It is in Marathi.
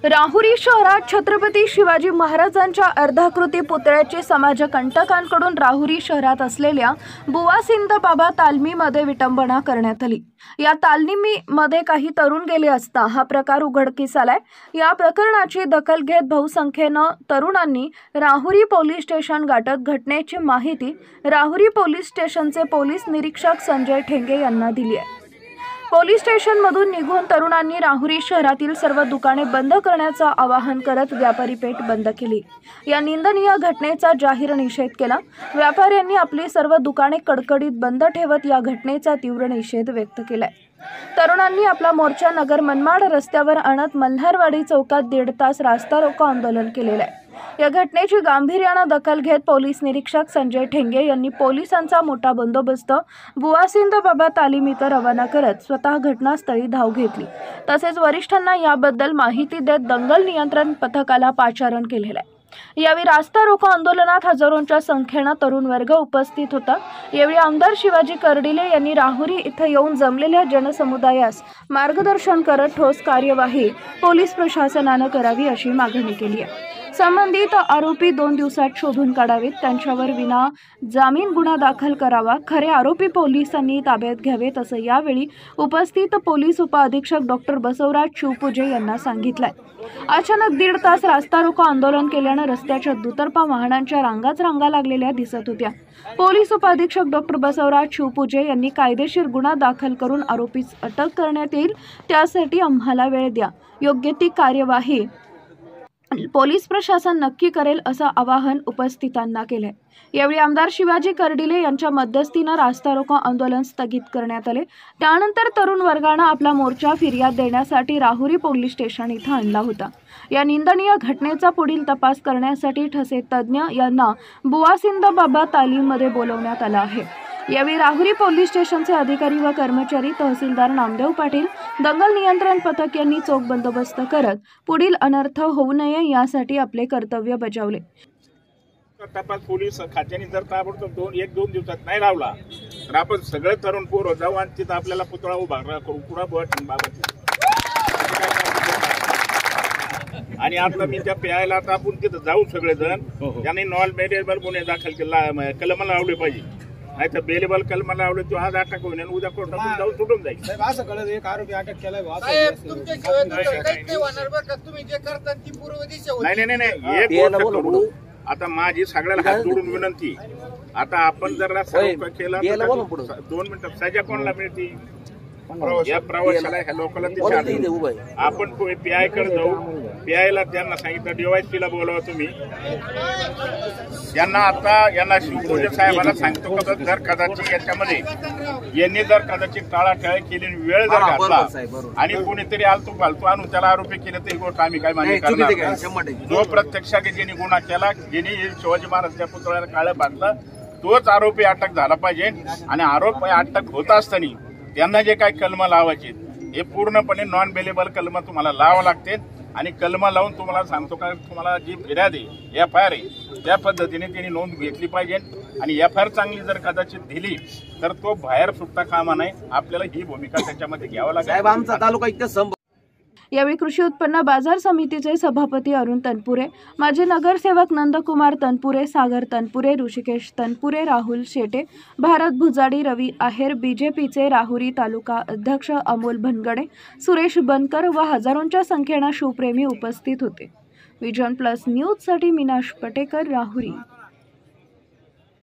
राहुरी शहरात छत्रपती शिवाजी महाराजांच्या अर्धाकृती पुतळ्याची समाजकंटकांकडून राहुरी शहरात असलेल्या बुवासिंद बाबा तालमीमध्ये विटंबना करण्यात आली। या तालमीमध्ये काही तरुण गेले असता हा प्रकार उघडकीस आलाय। या प्रकरणाची दखल घेत बहुसंख्येने तरुणांनी राहुरी पोलीस स्टेशन गाठत घटनेची माहिती राहुरी पोलीस स्टेशनचे पोलीस निरीक्षक संजय ठेंगे यांना दिली आहे। पोलीस स्टेशनमधून निघून तरुणांनी राहुरी शहरातील सर्व दुकाने बंद करण्याचे आवाहन करत व्यापारी पेठ बंद केली। या निंदनीय घटनेचा जाहीर निषेध केला। व्यापाऱ्यांनी आपली सर्व दुकाने कडकडीत बंद ठेवत या घटनेचा तीव्र निषेध व्यक्त केलाय। तरुणांनी आपला मोर्चा नगर मनमाड रस्त्यावर आणत मल्हारवाडी चौकात 1.5 तास रास्ता रोको आंदोलन केलेले आहे। या घटनेची गांभीर्याने दखल घेत पोलीस निरीक्षक संजय ठेंगे यांनी पोलिसांचा मोठा बंदोबस्त बुवासिंद बाबा तालीम इथं रवाना करत स्वतः घटनास्थळी धाव घेतली। तसेच वरिष्ठांना याबद्दल माहिती देत दंगल नियंत्रण पथकाला पाचारण केलेले आहे। यावेळी रास्ता रोको आंदोलनात हजारोंच्या संख्येने तरुण वर्ग उपस्थित होता। यावेळी आमदार शिवाजी कर्डिले यांनी राहुरी इथे येऊन जमलेल्या जनसमुदायास मार्गदर्शन करत ठोस कार्यवाही पोलीस प्रशासनाने करावी अशी मागणी केली आहे। संबंधित आरोपी 2 दिवसात शोधून काढावेत, त्यांच्यावर विना जामीन गुन्हा दाखल करावा, खरे आरोपी पोलिसांनी ताब्यात घ्यावेत असं यावेळी उपस्थित पोलीस उपअधीक्षक डॉक्टर बसवराज शिवपूजे यांना सांगितलंय। अचानक 1.5 तास रास्ता रोको आंदोलन केल्याने रस्त्याच्या दुतर्फा वाहनांच्या रांगा लागलेल्या दिसत होत्या। पोलीस उपअधीक्षक डॉक्टर बसवराज शिवपूजे यांनी कायदेशीर गुन्हा दाखल करून आरोपीस अटक करण्यात येईल, त्यासाठी आम्हाला वेळ द्या, योग्य ती कार्यवाही पोलीस प्रशासन नक्की करेल असं आवाहन उपस्थितांना केले। यावेळी आमदार शिवाजी कर्डिले यांच्या मध्यस्थीने रास्ता रोको आंदोलन स्थगित करण्यात आले। त्यानंतर तरुण वर्गाने आपला मोर्चा फिर्याद देण्यासाठी राहुरी पोलीस स्टेशन इथं आणला होता। या निंदनीय घटनेचा पुढील तपास करण्यासाठी ठसे तज्ञ यांना बुवासिंद बाबा तालीममध्ये बोलवण्यात आलं आहे। यावेळी राहुरी पोलीस स्टेशनचे अधिकारी व कर्मचारी, तहसीलदार नामदेव पाटील, दंगल नियंत्रण पथक यांनी चोख बंदोबस्त करत पुढील अनर्थ होऊ नये यासाठी आपले कर्तव्य बजावले। तपास पोलीस खात्याने जर ताबडतोब 1-2 दिवसात नाही लावला तर आपण सगळे तरुण पोरं जाऊ आणि तिथं आपल्याला पुतळा उभा करू पुढे बट बाबत। आणि आता मी त्या प्यायला आता आपण तिथं जाऊ सगळेजण, त्यांनी नॉन बेलेबल गुन्हे दाखल केला, कलम लावले पाहिजे, नाही तर बेलेबल कलम लावले तो आज अटक होईल आणि उद्या कोर्टात जाऊन सुटून जाईल। असं कळलं एक आरोपी अटक केलाय नाही। आता माझी सगळ्याला हात जोडून विनंती, आता आपण जर केला 2 मिनिटं सजा कोणाला मिळते? या प्रवाशाला ह्या लोकांना आपण पीआय कडे जाऊ, पीआयला त्यांना सांगितलं डीवायसपीला बोलवा तुम्ही, यांना आता यांना शिवपूजे साहेबांना सांगतो का जर कदाचित याच्यामध्ये यांनी जर कदाचित टाळाटाळ केली, वेळ जर घातला आणि कोणीतरी आलतू फालतू आणून त्याला आरोपी केले तर ही गोष्ट आम्ही काय मान्य करणार? जो प्रत्यक्षाने ज्यांनी गुन्हा केला, ज्यांनी शिवाजी महाराजांच्या पुतळ्याला काळं बांधलं, तोच आरोपी अटक झाला पाहिजे। आणि आरोप अटक होत असताना त्यांना जे काही कलम लावायचे हे पूर्णपणे नॉन बेलेबल कलम तुम्हाला लावावं लागते। आणि कलम लावून तुम्हाला सांगतो का तुम्हाला जी फिर्याद आहे, FIR आहे, त्या पद्धतीने त्यांनी नोंद घेतली पाहिजे। आणि FIR चांगली जर कदाचित दिली तर तो बाहेर सुटता कामा नाही, आपल्याला ही भूमिका त्याच्यामध्ये घ्यावं लागेल। आमचा तालुका इतकं यावेळी कृषी उत्पन्न बाजार समितीचे सभापती अरुण तनपुरे, माजी नगरसेवक नंदकुमार तनपुरे, सागर तनपुरे, ऋषिकेश तनपुरे, राहुल शेटे, भारत भुजाडी, रवी आहेर, बीजेपीचे राहुरी तालुका अध्यक्ष अमोल भनगडे, सुरेश बनकर व हजारोंच्या संख्येने शिवप्रेमी उपस्थित होते। विजन प्लस न्यूजसाठी मीनाश पटेकर, राहुरी।